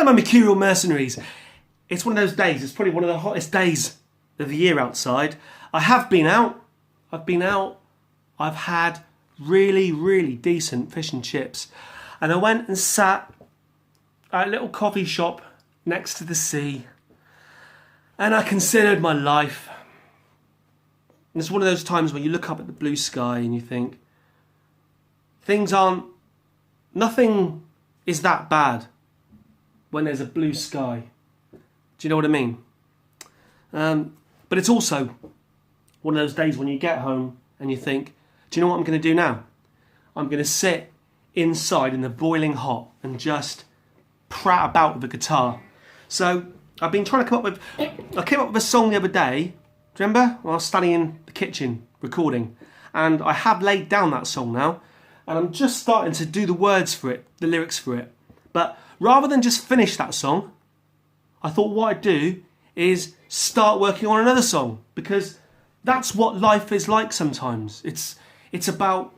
Hello, my mercurial mercenaries. It's one of those days. It's probably one of the hottest days of the year outside. I have been out. I've had really, really decent fish and chips. And I went and sat at a little coffee shop next to the sea. And I considered my life. And it's one of those times when you look up at the blue sky and you think, nothing is that bad when there's a blue sky. Do you know what I mean? But it's also one of those days when you get home and you think, do you know what I'm going to do now? I'm going to sit inside in the boiling hot and just prat about with a guitar. So I've been trying to I came up with a song the other day. Do you remember? When I was standing in the kitchen recording. And I have laid down that song now. And I'm just starting to do the words for it, the lyrics for it. But rather than just finish that song, I thought what I'd do is start working on another song. Because that's what life is like sometimes. It's about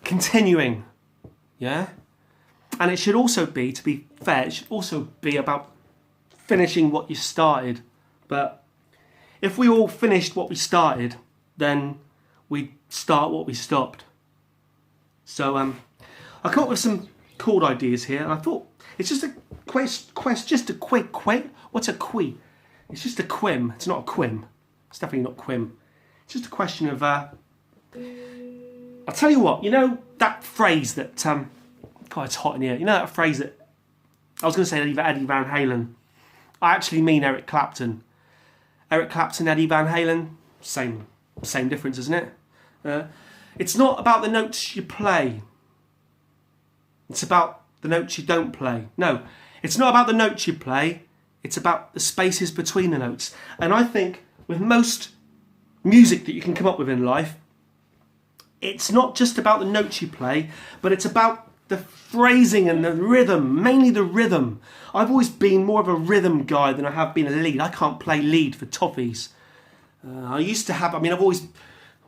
continuing. Yeah? And it should also be, to be fair, it should also be about finishing what you started. But if we all finished what we started, then we'd start what we stopped. So I come up with some chord ideas here, and I thought it's just a what's a qui? It's just a quim. It's not a quim. It's definitely not quim. It's just a question of I'll tell you what, you know that phrase that God, it's hot in here. You know that phrase that I was going to say Eddie Van Halen. I actually mean Eric Clapton. Eric Clapton, Eddie Van Halen, same difference, isn't it? It's not about the notes you play. It's about the notes you don't play. No, it's not about the notes you play. It's about the spaces between the notes. And I think with most music that you can come up with in life, it's not just about the notes you play, but it's about the phrasing and the rhythm, mainly the rhythm. I've always been more of a rhythm guy than I have been a lead. I can't play lead for toffees. I've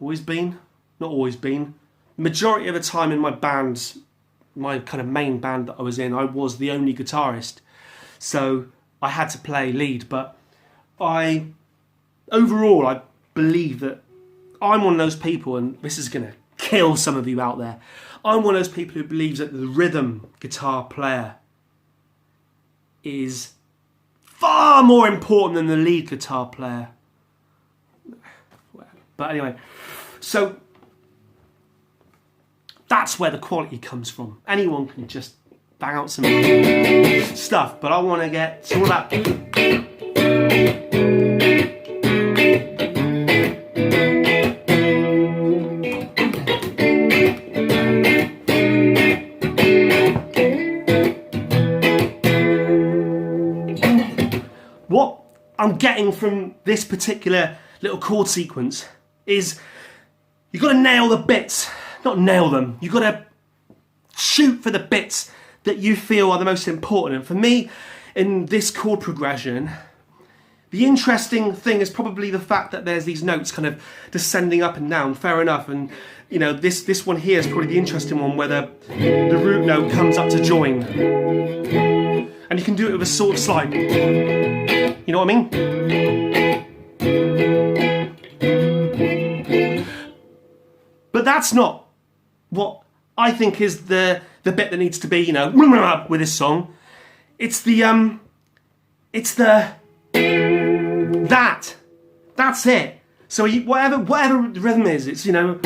always been, not always been. Majority of the time in my bands, my kind of main band that I was in, I was the only guitarist. So I had to play lead, but overall I believe that I'm one of those people, and this is going to kill some of you out there. I'm one of those people who believes that the rhythm guitar player is far more important than the lead guitar player. But anyway, so that's where the quality comes from. Anyone can just bang out some stuff, but I want to get to all that. What I'm getting from this particular little chord sequence is you've got to nail the bits. Not nail them. You've got to shoot for the bits that you feel are the most important. And for me, in this chord progression, the interesting thing is probably the fact that there's these notes kind of descending up and down. Fair enough. And you know, this one here is probably the interesting one, where the root note comes up to join. And you can do it with a sort of slide. You know what I mean? But that's not what I think is the bit that needs to be, you know, with this song. That's it. So whatever the rhythm is, it's, you know,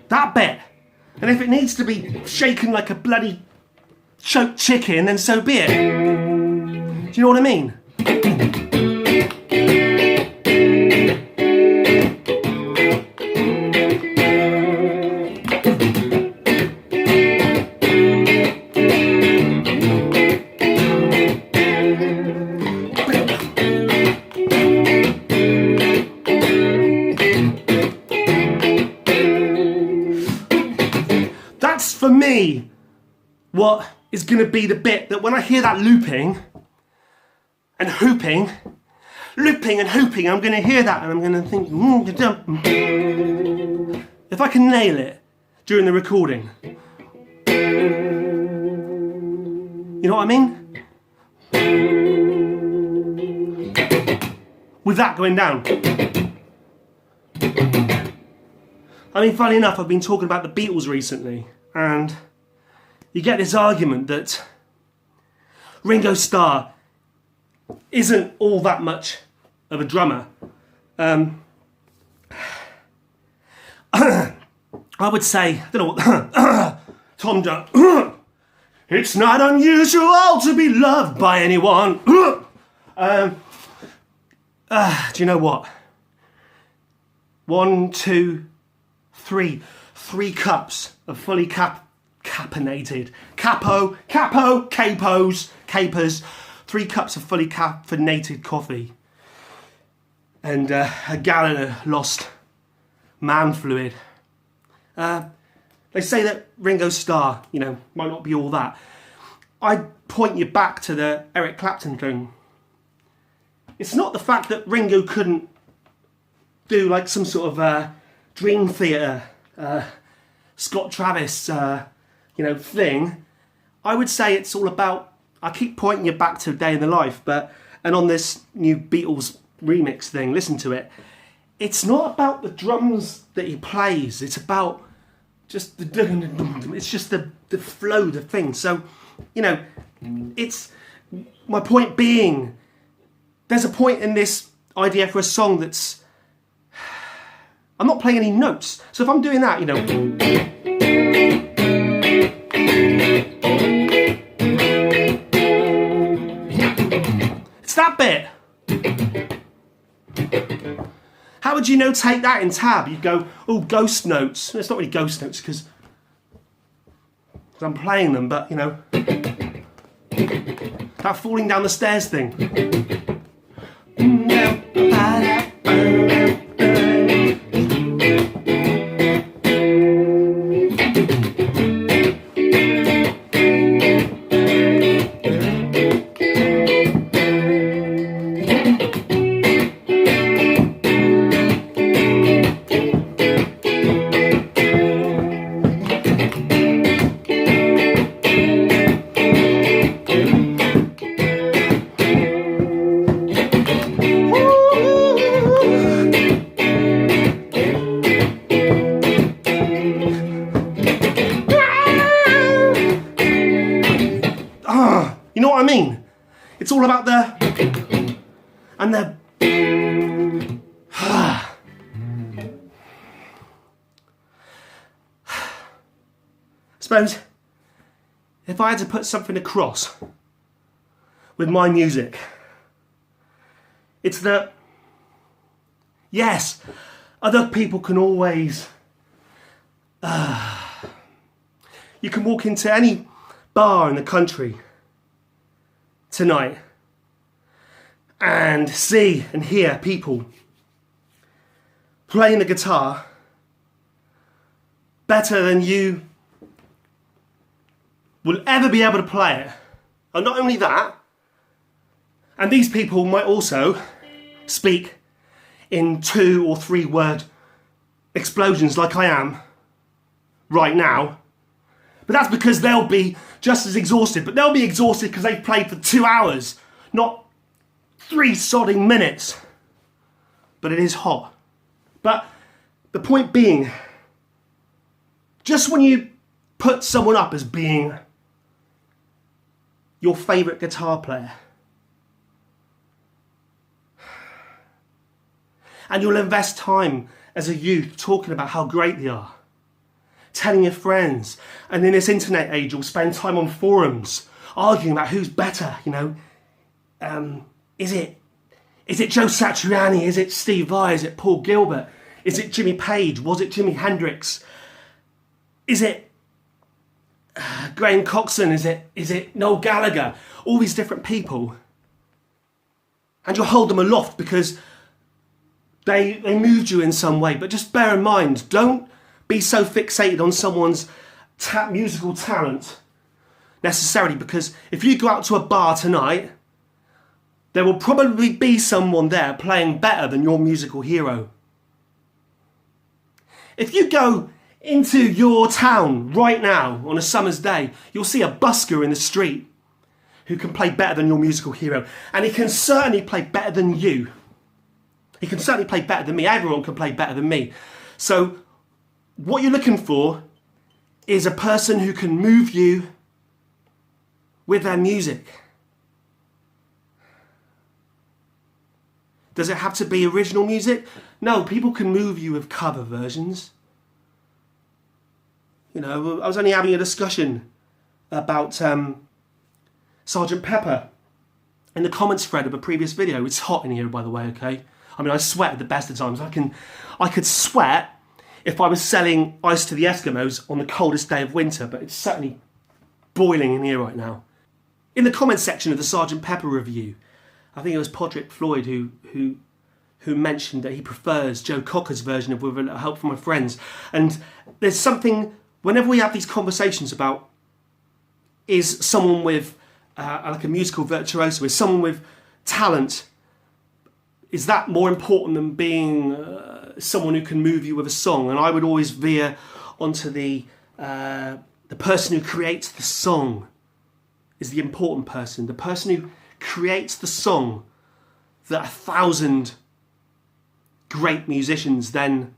that bit. And if it needs to be shaken like a bloody choked chicken, then so be it. Do you know what I mean? That's, for me, what is going to be the bit that when I hear that looping and hooping, looping and hooping. I'm going to hear that and I'm going to think, if I can nail it during the recording, you know what I mean? With that going down. I mean, funny enough, I've been talking about the Beatles recently, and you get this argument that Ringo Starr isn't all that much of a drummer. I would say, I don't know what, Tom Jones, it's not unusual to be loved by anyone. Do you know what? 1, 2, 3. 3 cups of fully caffeinated. Capers. 3 cups of fully caffeinated coffee. And a gallon of lost man fluid. They say that Ringo Starr, might not be all that. I'd point you back to the Eric Clapton thing. It's not the fact that Ringo couldn't do like some sort of Dream Theater, Scott Travis, thing. I would say it's all about, I keep pointing you back to a day in the life, and on this new Beatles remix thing, listen to it. It's not about the drums that he plays, it's about just it's just the flow, the thing. So, it's, my point being, there's a point in this idea for a song that's, I'm not playing any notes. So if I'm doing that, it's that bit. How would you notate that in tab? You'd go, oh, ghost notes. It's not really ghost notes because I'm playing them, but that falling down the stairs thing. You know what I mean? It's all about the... And the... I suppose if I had to put something across with my music, it's that, yes, other people can always... you can walk into any bar in the country tonight and see and hear people playing the guitar better than you will ever be able to play it. And not only that, and these people might also speak in 2 or 3 word explosions like I am right now. But that's because they'll be just as exhausted. But they'll be exhausted because they've played for 2 hours, not 3 sodding minutes. But it is hot. But the point being, just when you put someone up as being your favourite guitar player, and you'll invest time as a youth talking about how great they are, telling your friends, and in this internet age you'll spend time on forums arguing about who's better, is it Joe Satriani, is it Steve Vai, is it Paul Gilbert, is it Jimmy Page, was it Jimi Hendrix, is it Graham Coxon, is it Noel Gallagher, all these different people, and you'll hold them aloft because they moved you in some way. But just bear in mind, don't be so fixated on someone's musical talent necessarily, because if you go out to a bar tonight, there will probably be someone there playing better than your musical hero. If you go into your town right now on a summer's day, you'll see a busker in the street who can play better than your musical hero. And he can certainly play better than you. He can certainly play better than me. Everyone can play better than me. So what you're looking for is a person who can move you with their music. Does it have to be original music? No, people can move you with cover versions. You know, I was only having a discussion about Sergeant Pepper in the comments thread of a previous video. It's hot in here, by the way, okay? I mean, I sweat at the best of times. I could sweat if I was selling ice to the Eskimos on the coldest day of winter, but it's certainly boiling in here right now. In the comments section of the Sergeant Pepper review, I think it was Podrick Floyd who mentioned that he prefers Joe Cocker's version of With a Little Help from My Friends. And there's something, whenever we have these conversations about, is someone with like a musical virtuoso, is someone with talent, is that more important than being someone who can move you with a song? And I would always veer onto the person who creates the song is the important person. The person who creates the song that 1,000 great musicians then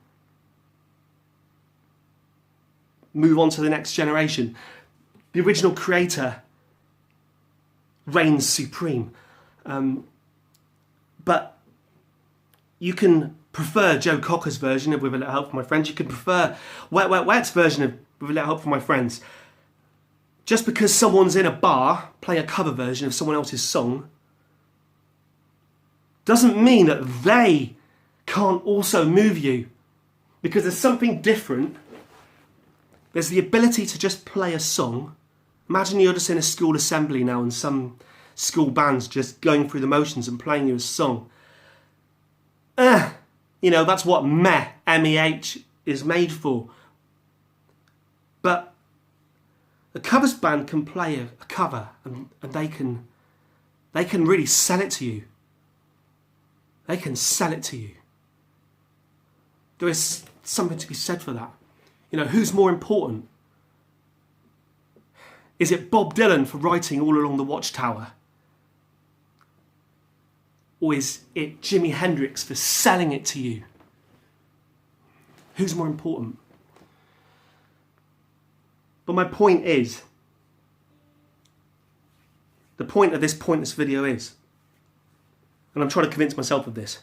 move on to the next generation. The original creator reigns supreme. But you can prefer Joe Cocker's version of With a Little Help from My Friends. You can prefer Wet Wet Wet's version of With a Little Help from My Friends. Just because someone's in a bar playing a cover version of someone else's song doesn't mean that they can't also move you. Because there's something different. There's the ability to just play a song. Imagine you're just in a school assembly now and some school band's just going through the motions and playing you a song. You know, that's what meh, M-E-H, is made for. But a covers band can play a cover and they can really sell it to you. They can sell it to you. There is something to be said for that. You know, who's more important? Is it Bob Dylan for writing All Along the Watchtower? Or is it Jimi Hendrix for selling it to you? Who's more important? But my point is, the point of this pointless video is, and I'm trying to convince myself of this,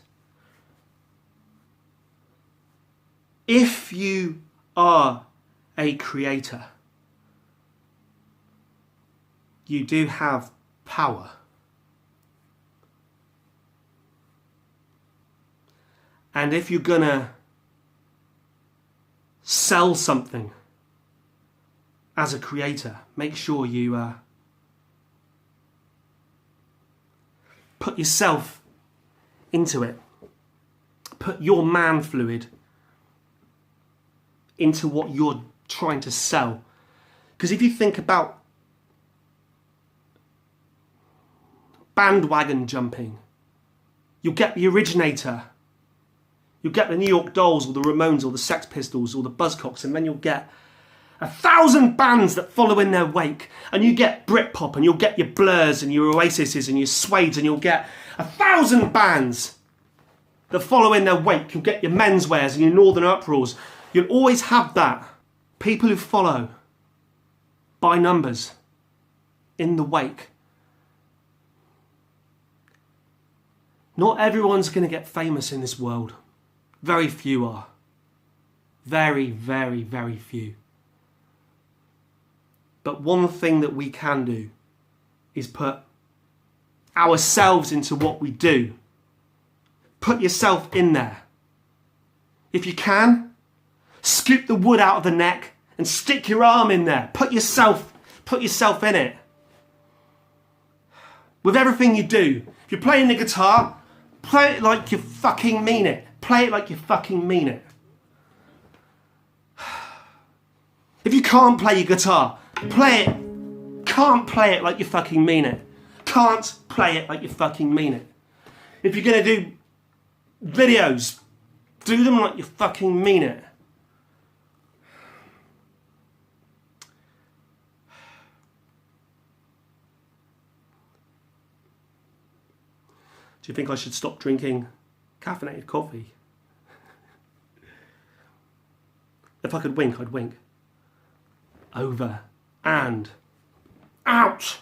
if you are a creator, you do have power. And if you're gonna sell something as a creator, make sure you put yourself into it. Put your man fluid into what you're trying to sell. Because if you think about bandwagon jumping, you'll get the originator, you'll get the New York Dolls or the Ramones or the Sex Pistols or the Buzzcocks, and then you'll get 1,000 bands that follow in their wake, and you get Britpop, and you'll get your Blurs and your Oasises and your Suedes, and you'll get 1,000 bands that follow in their wake. You'll get your Menswears and your Northern Uproars. You'll always have that. People who follow by numbers in the wake. Not everyone's going to get famous in this world. Very few are. Very, very, very few. But one thing that we can do is put ourselves into what we do. Put yourself in there. If you can, scoop the wood out of the neck and stick your arm in there. Put yourself in it. With everything you do. If you're playing the guitar, play it like you fucking mean it. Play it like you fucking mean it. If you can't play your guitar, can't play it like you fucking mean it. can't play it like you fucking mean it. If you're going to do videos, do them like you fucking mean it. Do you think I should stop drinking caffeinated coffee? If I could wink, I'd wink. Over and out.